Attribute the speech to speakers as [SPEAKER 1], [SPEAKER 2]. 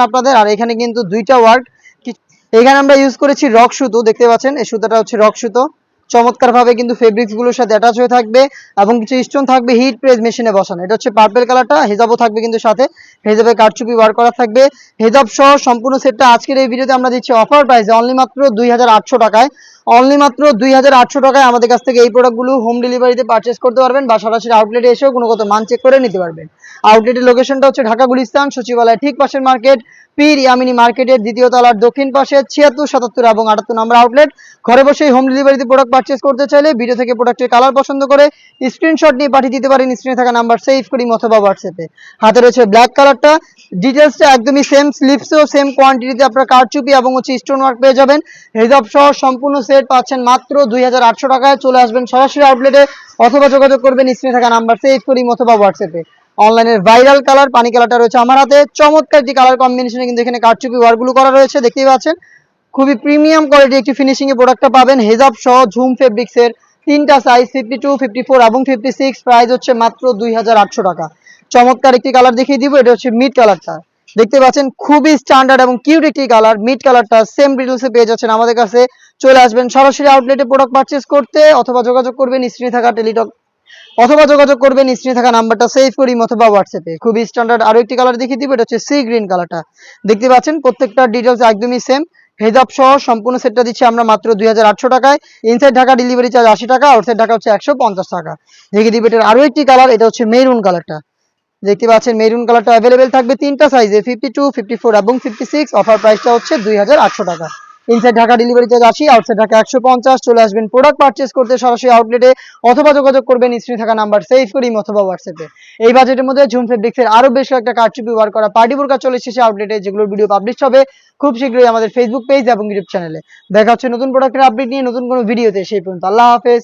[SPEAKER 1] আপনাদের। আর এখানে কিন্তু দুইটা ওয়ার্ক, এখানে আমরা ইউজ করেছি রক সুতো, দেখতে পাচ্ছেন এই সুতোটা হচ্ছে রক সুতো। চমৎকার ভাবে কিন্তু ফেব্রিক্স গুলোর সাথে অ্যাটাচ হয়ে থাকবে এবং কিছু স্টোন থাকবে হিট প্রেস মেশিনে বসানো। এটা হচ্ছে পার্পল কালারটা, হেজাবও থাকবে কিন্তু সাথে, হেজাবে কারচুপি ওয়ার্ক করা থাকবে। হেজাব সহ সম্পূর্ণ সেটটা আজকের এই ভিডিওতে আমরা দিচ্ছি অফার প্রাইসে অনলি মাত্র 2800 টাকায়। অনলি মাত্র 2800 টাকায় আমাদের কাছ থেকে এই প্রোডাক্টগুলো হোম ডেলিভারিতে পারচেস করতে পারবেন বা সরাসরি আউটলেটে এসেও গুণগত মান চেক করে নিতে পারবেন। আউটলেটের লোকেশনটা হচ্ছে ঢাকা গুলিস্তান সচিবালয় ঠিক পাশের মার্কেট, পীর ইয়ামিনী মার্কেটের দ্বিতীয় তলার দক্ষিণ পাশে 76, 77 এবং 78 নম্বর আউটলেট। ঘরে বসেই হোম ডেলিভারিতে প্রোডাক্ট পারচেস করতে চাইলে ভিডিও থেকে প্রোডাক্টের কালার পছন্দ করে স্ক্রিনশট নিয়ে পাঠিয়ে দিতে পারেন স্ক্রিনে থাকা নাম্বার সেভ করি অথবা হোয়াটসঅ্যাপে। হাতে রয়েছে ব্ল্যাক কালারটা, ডিটেলসটা একদমই সেম, স্লিপসেও সেম কোয়ান্টিটিতে আপনারা কারচুপি এবং হচ্ছে স্টোন ওয়ার্ক পেয়ে যাবেন। হেজাব সহ সম্পূর্ণ সেট পাচ্ছেন মাত্র 2800 টাকায়। চলে আসবেন সরাসরি আউটলেটে অথবা যোগাযোগ করবেন স্ক্রিনে থাকা নাম্বার সেভ করি অথবা হোয়াটসঅ্যাপে। অনলাইনের ভাইরাল কালার পানি কালারটা রয়েছে আমার হাতে, চমৎকার একটি কালার কম্বিনেশনে কিন্তু এখানে কারচুপি ওয়ার্কগুলো করা রয়েছে, দেখতেই পাচ্ছেন। খুবই প্রিমিয়াম কোয়ালিটি একটি ফিনিশিং এর প্রোডাক্টটা পাবেন হেজাব সহ ঝুম ফেব্রিক্স এর তিনটা সাইজ 52, 54 এবং 56, প্রাইস হচ্ছে মাত্র 2800 টাকা। চমৎকার একটি কালার দেখিয়ে দিব, এটা হচ্ছে মিড কালারটা, দেখতে পাচ্ছেন খুবই স্ট্যান্ডার্ড এবং কিউট একটি কালার। মিড কালারটা সেম ডিটেইলসে পেয়ে যাচ্ছেন আমাদের কাছে। চলে আসবেন সরাসরি আউটলেটে প্রোডাক্ট পারচেজ করতে অথবা যোগাযোগ করবেন স্ক্রিনে থাকা নাম্বারটা সেভ করি অথবা হোয়াটসঅ্যাপে। খুবই স্ট্যান্ডার্ড আরো একটি কালার দেখিয়ে দিব, এটা হচ্ছে সি গ্রিন কালারটা, দেখতে পাচ্ছেন প্রত্যেকটা ডিটেইলস একদমই সেম। হেজাব সহ সম্পূর্ণ সেটটা দিচ্ছি আমরা মাত্র 2800 টাকায়। ইনসাইড ঢাকা ডেলিভারি চার্জ 80 টাকা, আউটসাইড ঢাকা হচ্ছে 150 টাকা। দেখিয়ে দিব এটার আরো একটি কালার, এটা হচ্ছে মেরুন কালারটা, দেখতে পাচ্ছেন মেরুন কালারটা অ্যাভেলেবেল থাকবে তিনটা সাইজে 52, 54 এবং 56। অফার প্রাইসটা হচ্ছে 2800 টাকা। Inside Dhaka delivery charge 80, outside Dhaka 150। চলে আসবেন প্রোডাক্ট পারচেজ করতে সরাসরি আউটলেটে অথবা যোগাযোগ করবেন স্ক্রিনে থাকা নাম্বার সেভ করি অথবা হোয়াটসঅ্যাপে। এই বাজেটের মধ্যে ঝুম ফেব্রিক্সের আরো বেশ কয়েকটা কারচুপি ওয়ার্ক করা পার্টি বোরকা চলে এসেছে আউটলেটে, যেগুলোর ভিডিও পাবলিশ হবে খুব শীঘ্রই আমাদের ফেসবুক পেজ এবং ইউটিউব চ্যানেলে। দেখা হচ্ছে নতুন প্রোডাক্টের আপডেট নিয়ে নতুন কোনো ভিডিওতে, সেই পর্যন্ত আল্লাহ হাফেজ।